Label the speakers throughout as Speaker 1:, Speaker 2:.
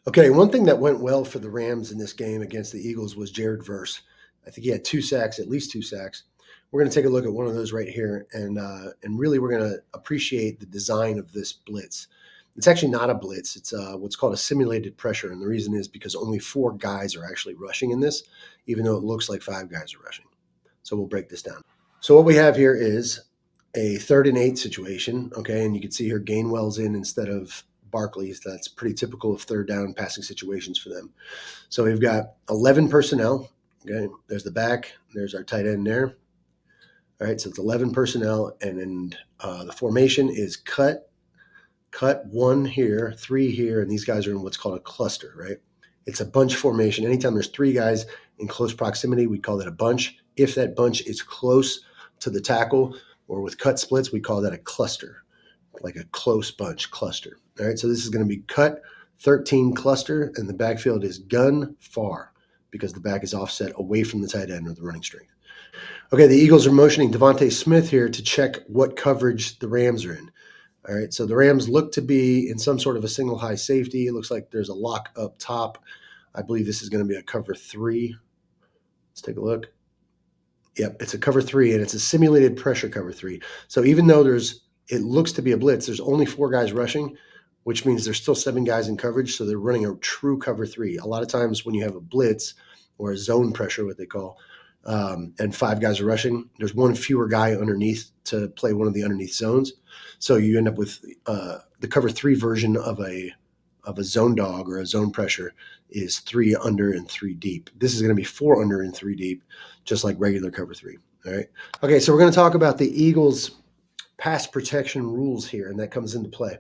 Speaker 1: Okay, one thing that went well for the Rams in this game against the Eagles was Jared Verse. I think he had 2 sacks, at least 2 sacks. We're going to take a look at one of those right here, and really we're going to appreciate the design of this blitz. It's actually not a blitz. It's what's called a simulated pressure, and the reason is because only 4 guys are actually rushing in this, even though it looks like 5 guys are rushing. So we'll break this down. So what we have here is a 3rd and 8 situation, okay, and you can see here Gainwell's in instead of Barkley's. That's pretty typical of 3rd down passing situations for them. So we've got 11 personnel. Okay, there's the back. There's our tight end there. All right, so it's 11 personnel, and then the formation is cut 1 here, 3 here, and these guys are in what's called a cluster, right? It's a bunch formation. Anytime there's 3 guys in close proximity, we call that a bunch. If that bunch is close to the tackle or with cut splits, we call that a cluster, like a close bunch cluster. All right, so this is going to be cut 13 cluster, and the backfield is gun far because the back is offset away from the tight end or the running strength. Okay, the Eagles are motioning Devontae Smith here to check what coverage the Rams are in. All right, so the Rams look to be in some sort of a single high safety. It looks like there's a lock up top. I believe this is going to be a cover 3. Let's take a look. Yep, it's a cover 3, and it's a simulated pressure cover 3. So even though it looks to be a blitz, there's only 4 guys rushing, which means there's still 7 guys in coverage, so they're running a true cover 3. A lot of times when you have a blitz or a zone pressure, what they call, and 5 guys are rushing, there's 1 fewer guy underneath to play one of the underneath zones. So you end up with the cover 3 version of a zone dog or a zone pressure is 3 under and 3 deep. This is going to be 4 under and 3 deep, just like regular cover 3. All right. Okay, so we're going to talk about the Eagles' pass protection rules here, and that comes into play.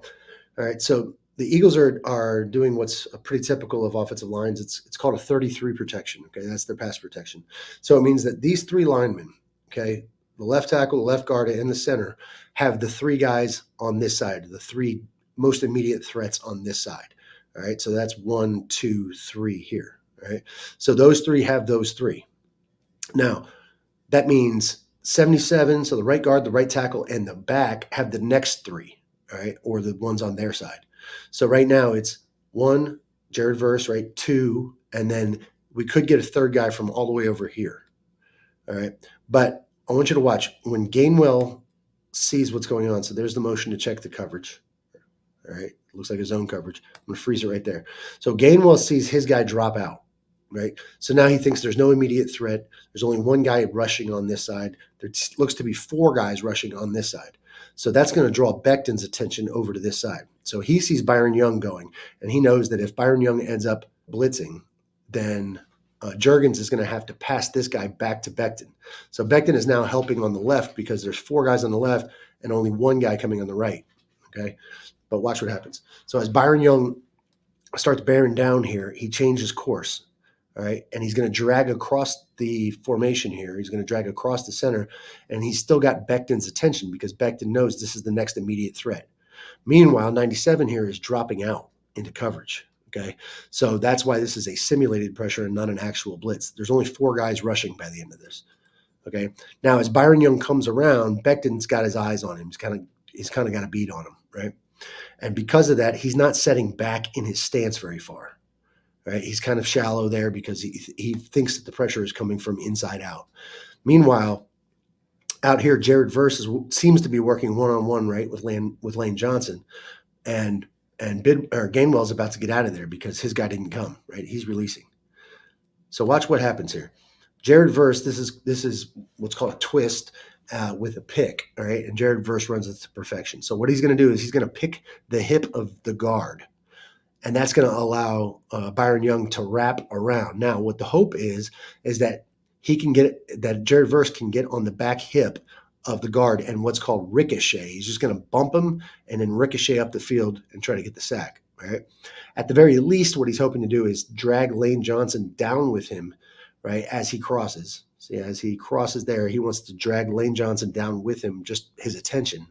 Speaker 1: All right, so the Eagles are doing what's pretty typical of offensive lines. It's called a 33 protection. Okay, that's their pass protection. So it means that these 3 linemen, okay, the left tackle, the left guard, and the center have the 3 guys on this side, the 3 most immediate threats on this side. All right, so that's 1, 2, 3 here. All right, so those 3 have those 3. Now, that means 77, so the right guard, the right tackle, and the back have the next 3, all right, or the ones on their side. So right now it's 1, Jared Verse, right, 2, and then we could get a 3rd guy from all the way over here, all right? But I want you to watch. When Gainwell sees what's going on, so there's the motion to check the coverage, all right? Looks like a zone coverage. I'm going to freeze it right there. So Gainwell sees his guy drop out, right? So now he thinks there's no immediate threat. There's only 1 guy rushing on this side. There looks to be 4 guys rushing on this side. So that's going to draw Becton's attention over to this side. So he sees Byron Young going, and he knows that if Byron Young ends up blitzing, then Juergens is going to have to pass this guy back to Becton. So Becton is now helping on the left because there's 4 guys on the left and only 1 guy coming on the right, okay? But watch what happens. So as Byron Young starts bearing down here, he changes course, all right? And he's going to drag across the formation here. He's going to drag across the center, and he's still got Becton's attention because Becton knows this is the next immediate threat. Meanwhile, 97 here is dropping out into coverage, okay? So that's why this is a simulated pressure and not an actual blitz. There's only 4 guys rushing by the end of this, okay? Now, as Byron Young comes around, Becton's got his eyes on him. He's kind of got a beat on him, right? And because of that, he's not setting back in his stance very far, right? He's kind of shallow there because he thinks that the pressure is coming from inside out. Meanwhile, out here, Jared Verse seems to be working one-on-one, right, with Lane Johnson, and Gainwell's about to get out of there because his guy didn't come, right? He's releasing. So watch what happens here. Jared Verse, this is what's called a twist with a pick, all right? And Jared Verse runs it to perfection. So what he's going to do is he's going to pick the hip of the guard, and that's going to allow Byron Young to wrap around. Now, what the hope is that that Jared Verse can get on the back hip of the guard and what's called ricochet. He's just going to bump him and then ricochet up the field and try to get the sack, right? At the very least, what he's hoping to do is drag Lane Johnson down with him, right, as he crosses. See, as he crosses there, he wants to drag Lane Johnson down with him, just his attention.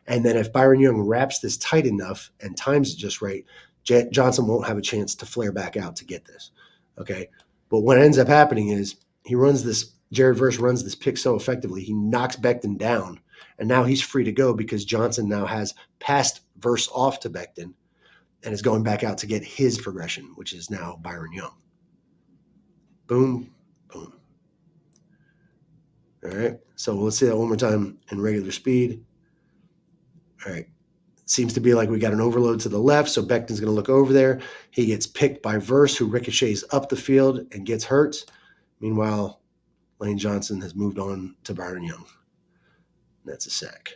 Speaker 1: And then if Byron Young wraps this tight enough and times it just right, Johnson won't have a chance to flare back out to get this, okay? But what ends up happening is Jared Verse runs this pick so effectively, he knocks Becton down, and now he's free to go because Johnson now has passed Verse off to Becton, and is going back out to get his progression, which is now Byron Young. Boom, boom. All right, so let's see that one more time in regular speed. All right, seems to be like we got an overload to the left, so Becton's going to look over there. He gets picked by Verse, who ricochets up the field and gets hurt. Meanwhile, Lane Johnson has moved on to Byron Young. That's a sack.